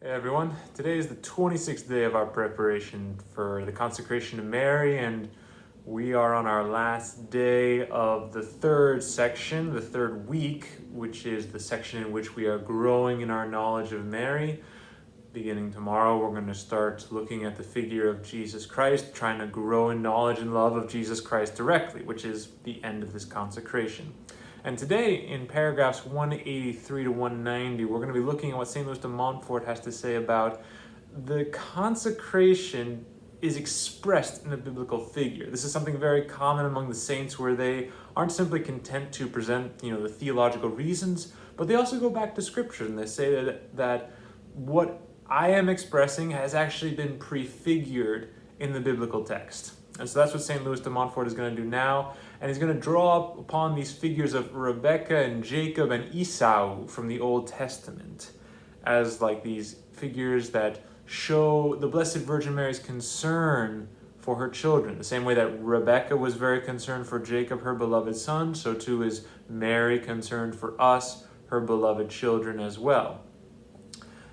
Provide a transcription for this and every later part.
Hey everyone, today is the 26th day of our preparation for the consecration of Mary, and we are on our last day of the third section, the third week, which is the section in which we are growing in our knowledge of Mary. Beginning tomorrow, we're going to start looking at the figure of Jesus Christ, trying to grow in knowledge and love of Jesus Christ directly, which is the end of this consecration. And today, in paragraphs 183 to 190, we're going to be looking at what St. Louis de Montfort has to say about the consecration is expressed in a biblical figure. This is something very common among the saints, where they aren't simply content to present, the theological reasons, but they also go back to Scripture and they say that what I am expressing has actually been prefigured in the biblical text. And so that's what St. Louis de Montfort is going to do now. And he's going to draw upon these figures of Rebecca and Jacob and Esau from the Old Testament as like these figures that show the Blessed Virgin Mary's concern for her children. The same way that Rebecca was very concerned for Jacob, her beloved son, so too is Mary concerned for us, her beloved children as well.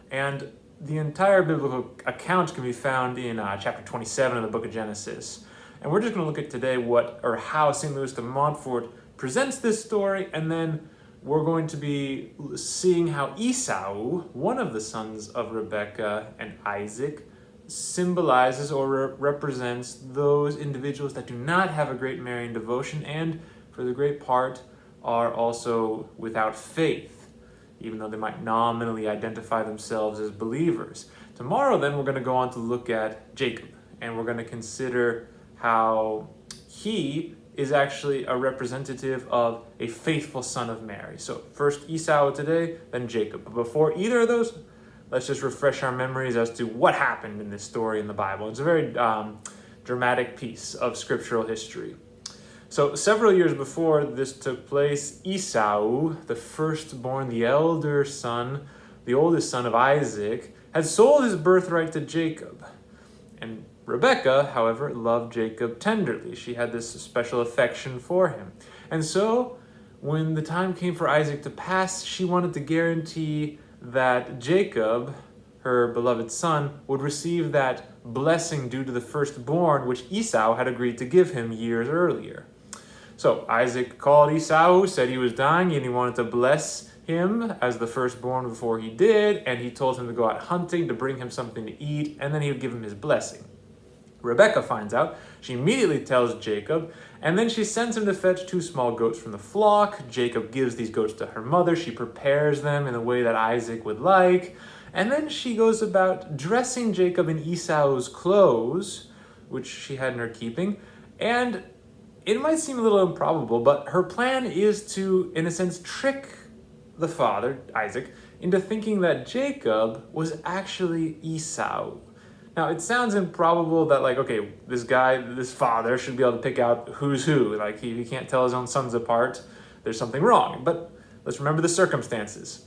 And the entire biblical account can be found in chapter 27 of the book of Genesis. And we're just going to look at today how St. Louis de Montfort presents this story, and then we're going to be seeing how Esau, one of the sons of Rebekah and Isaac, symbolizes or represents those individuals that do not have a great Marian devotion and, for the great part, are also without faith, even though they might nominally identify themselves as believers. Tomorrow, then, we're going to go on to look at Jacob, and we're going to consider how he is actually a representative of a faithful son of Mary. So first Esau today, then Jacob. But before either of those, let's just refresh our memories as to what happened in this story in the Bible. It's a very dramatic piece of scriptural history. So several years before this took place, Esau, the firstborn, the elder son, the oldest son of Isaac, had sold his birthright to Jacob. And Rebecca, however, loved Jacob tenderly. She had this special affection for him. And so, when the time came for Isaac to pass, she wanted to guarantee that Jacob, her beloved son, would receive that blessing due to the firstborn, which Esau had agreed to give him years earlier. So Isaac called Esau, said he was dying, and he wanted to bless him as the firstborn before he did, and he told him to go out hunting to bring him something to eat, and then he would give him his blessing. Rebecca finds out, she immediately tells Jacob, and then she sends him to fetch 2 small goats from the flock. Jacob gives these goats to her mother. She prepares them in the way that Isaac would like, and then she goes about dressing Jacob in Esau's clothes, which she had in her keeping, and it might seem a little improbable, but her plan is to, in a sense, trick the father, Isaac, into thinking that Jacob was actually Esau. Now, it sounds improbable that, this father should be able to pick out who's who. Like, he can't tell his own sons apart. There's something wrong. But let's remember the circumstances.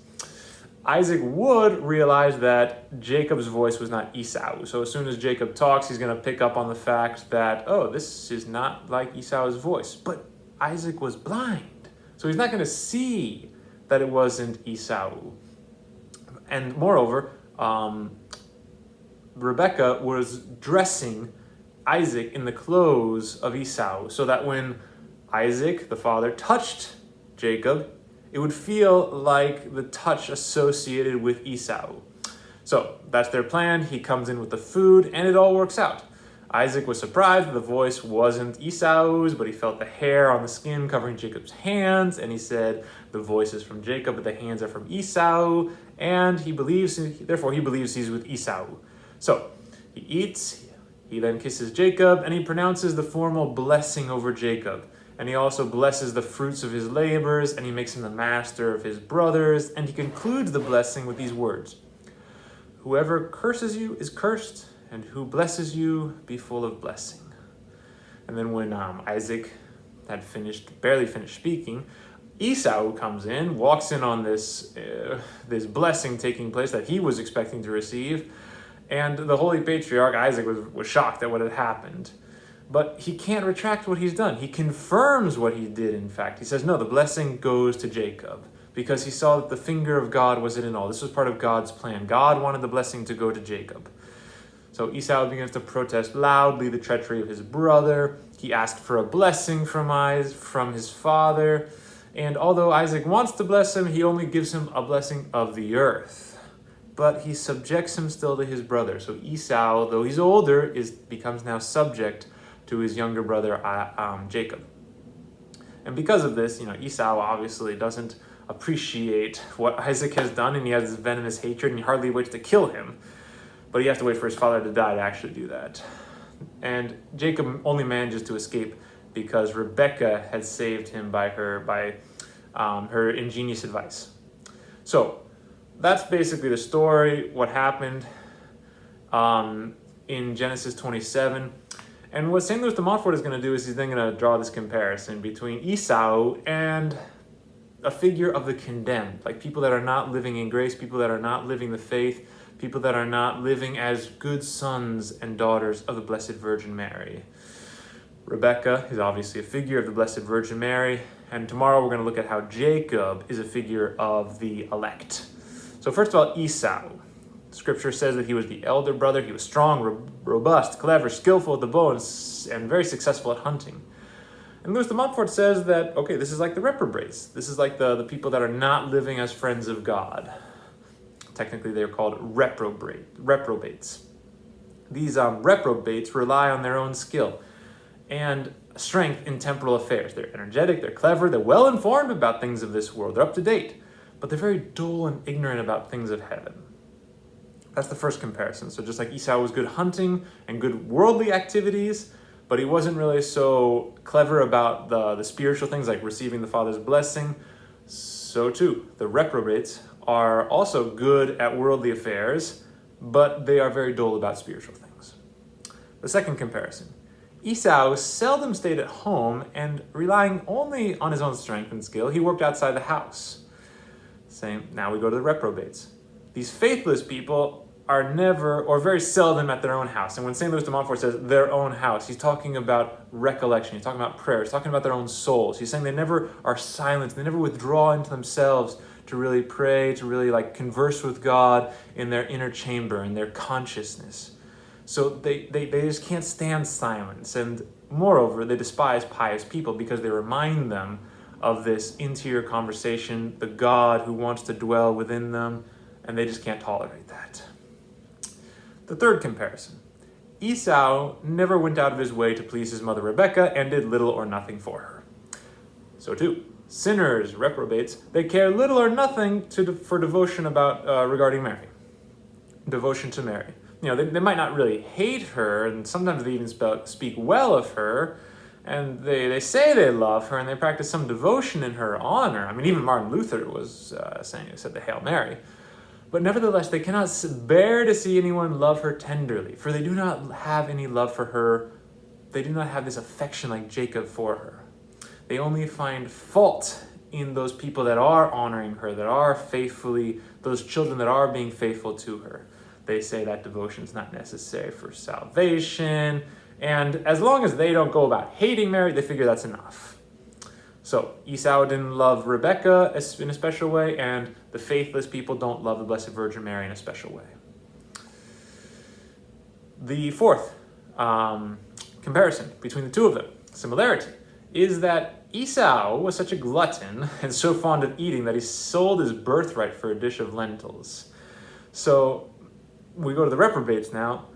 Isaac would realize that Jacob's voice was not Esau. So as soon as Jacob talks, he's going to pick up on the fact that, this is not like Esau's voice. But Isaac was blind. So he's not going to see that it wasn't Esau. And moreover, Rebecca was dressing Isaac in the clothes of Esau, so that when Isaac, the father, touched Jacob, it would feel like the touch associated with Esau. So that's their plan. He comes in with the food, and it all works out. Isaac was surprised that the voice wasn't Esau's, but he felt the hair on the skin covering Jacob's hands, and he said, the voice is from Jacob, but the hands are from Esau, and therefore he believes he's with Esau. So he eats, he then kisses Jacob, and he pronounces the formal blessing over Jacob. And he also blesses the fruits of his labors, and he makes him the master of his brothers, and he concludes the blessing with these words: whoever curses you is cursed, and who blesses you be full of blessing. And then when Isaac had barely finished speaking, Esau comes in, walks in on this blessing taking place that he was expecting to receive, and the Holy Patriarch Isaac was shocked at what had happened. But he can't retract what he's done. He confirms what he did, in fact. He says, no, the blessing goes to Jacob. because he saw that the finger of God was in it all. This was part of God's plan. God wanted the blessing to go to Jacob. So Esau begins to protest loudly the treachery of his brother. He asked for a blessing from his father. And although Isaac wants to bless him, he only gives him a blessing of the earth. But he subjects him still to his brother. So Esau, though he's older, becomes now subject to his younger brother Jacob. And because of this, Esau obviously doesn't appreciate what Isaac has done, and he has this venomous hatred, and he hardly waits to kill him. But he has to wait for his father to die to actually do that. And Jacob only manages to escape because Rebekah had saved him by her ingenious advice. So that's basically the story, what happened in Genesis 27. And what St. Louis de Montfort is going to do is he's then going to draw this comparison between Esau and a figure of the condemned, like people that are not living in grace, people that are not living the faith, people that are not living as good sons and daughters of the Blessed Virgin Mary. Rebekah is obviously a figure of the Blessed Virgin Mary, and tomorrow we're going to look at how Jacob is a figure of the elect. So first of all, Esau. Scripture says that he was the elder brother. He was strong, robust, clever, skillful with the bow, and very successful at hunting. And Louis de Montfort says that, okay, this is like the reprobates. This is like the people that are not living as friends of God. Technically, they're called reprobates. These reprobates rely on their own skill and strength in temporal affairs. They're energetic, they're clever, they're well-informed about things of this world. They're up to date, but they're very dull and ignorant about things of heaven. That's the first comparison. So just like Esau was good hunting and good worldly activities, but he wasn't really so clever about the spiritual things like receiving the Father's blessing, so too, the reprobates are also good at worldly affairs, but they are very dull about spiritual things. The second comparison. Esau seldom stayed at home, and relying only on his own strength and skill, he worked outside the house. Now we go to the reprobates. These faithless people are never or very seldom at their own house. And when St. Louis de Montfort says their own house, he's talking about recollection, he's talking about prayer, he's talking about their own souls. He's saying they never are silent, they never withdraw into themselves to really pray, to really converse with God in their inner chamber, in their consciousness. So they just can't stand silence. And moreover, they despise pious people because they remind them of this interior conversation, the God who wants to dwell within them, and they just can't tolerate that. The third comparison. Esau never went out of his way to please his mother Rebekah and did little or nothing for her. So too, sinners, reprobates, they care little or nothing for devotion regarding Mary. Devotion to Mary. They might not really hate her, and sometimes they even speak well of her, and they say they love her, and they practice some devotion in her honor. I mean, even Martin Luther said the Hail Mary. But nevertheless, they cannot bear to see anyone love her tenderly, for they do not have any love for her. They do not have this affection like Jacob for her. They only find fault in those people that are honoring her, that are faithfully, those children that are being faithful to her. They say that devotion is not necessary for salvation, and as long as they don't go about hating Mary, they figure that's enough. So Esau didn't love Rebekah in a special way, and the faithless people don't love the Blessed Virgin Mary in a special way. The fourth comparison between the two of them, similarity, is that Esau was such a glutton and so fond of eating that he sold his birthright for a dish of lentils. So we go to the reprobates now.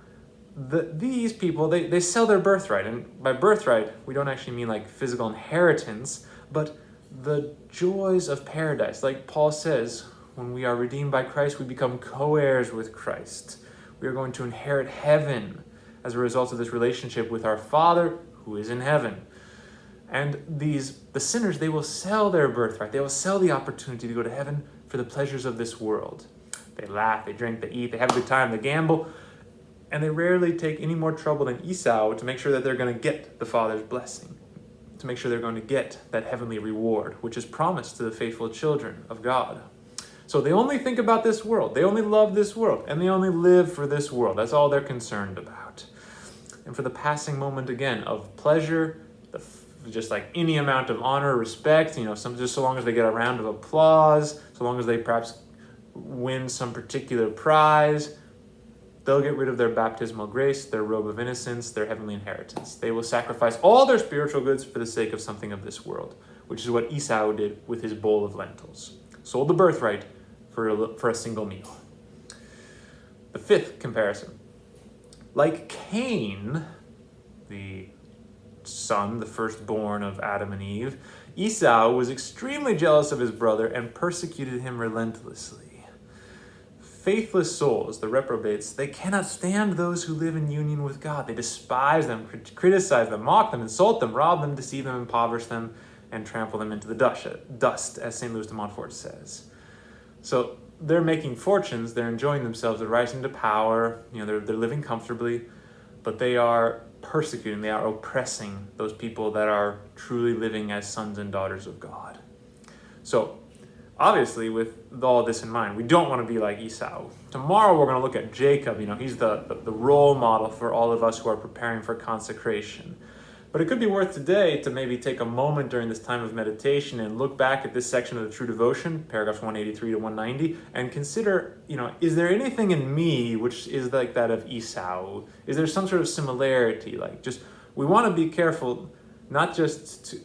These people, they sell their birthright. And by birthright, we don't actually mean like physical inheritance, but the joys of paradise. Like Paul says, when we are redeemed by Christ, we become co-heirs with Christ. We are going to inherit heaven as a result of this relationship with our Father who is in heaven. And the sinners, they will sell their birthright. They will sell the opportunity to go to heaven for the pleasures of this world. They laugh, they drink, they eat, they have a good time, they gamble, and they rarely take any more trouble than Esau to make sure that they're going to get the Father's blessing, to make sure they're going to get that heavenly reward, which is promised to the faithful children of God. So they only think about this world, they only love this world, and they only live for this world. That's all they're concerned about. And for the passing moment again of pleasure, just like any amount of honor, respect, just so long as they get a round of applause, so long as they perhaps win some particular prize, they'll get rid of their baptismal grace, their robe of innocence, their heavenly inheritance. They will sacrifice all their spiritual goods for the sake of something of this world, which is what Esau did with his bowl of lentils. Sold the birthright for a single meal. The fifth comparison. Like Cain, the son, the firstborn of Adam and Eve, Esau was extremely jealous of his brother and persecuted him relentlessly. Faithless souls, the reprobates, they cannot stand those who live in union with God. They despise them, criticize them, mock them, insult them, rob them, deceive them, impoverish them, and trample them into the dust, as St. Louis de Montfort says. So they're making fortunes, they're enjoying themselves, they're rising to power, they're living comfortably, but they are persecuting, they are oppressing those people that are truly living as sons and daughters of God. So obviously, with all this in mind, we don't want to be like Esau. Tomorrow we're going to look at Jacob. He's the role model for all of us who are preparing for consecration. But it could be worth today to maybe take a moment during this time of meditation and look back at this section of the True Devotion, paragraphs 183 to 190, and consider, is there anything in me which is like that of Esau? Is there some sort of similarity? We want to be careful, not just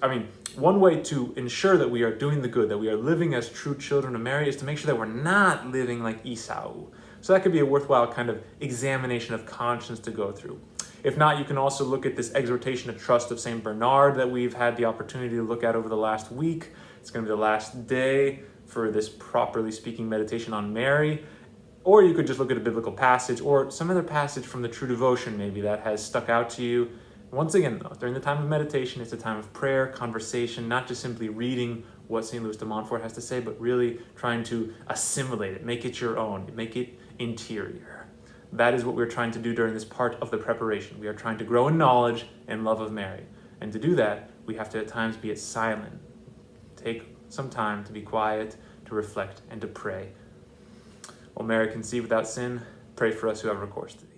one way to ensure that we are doing the good, that we are living as true children of Mary, is to make sure that we're not living like Esau. So that could be a worthwhile kind of examination of conscience to go through. If not, you can also look at this exhortation of trust of St. Bernard that we've had the opportunity to look at over the last week. It's going to be the last day for this properly speaking meditation on Mary. Or you could just look at a biblical passage or some other passage from the True Devotion maybe that has stuck out to you. Once again, though, during the time of meditation, it's a time of prayer, conversation, not just simply reading what St. Louis de Montfort has to say, but really trying to assimilate it, make it your own, make it interior. That is what we're trying to do during this part of the preparation. We are trying to grow in knowledge and love of Mary. And to do that, we have to at times be silent. Take some time to be quiet, to reflect, and to pray. O Mary, conceived without sin, pray for us who have recourse to thee.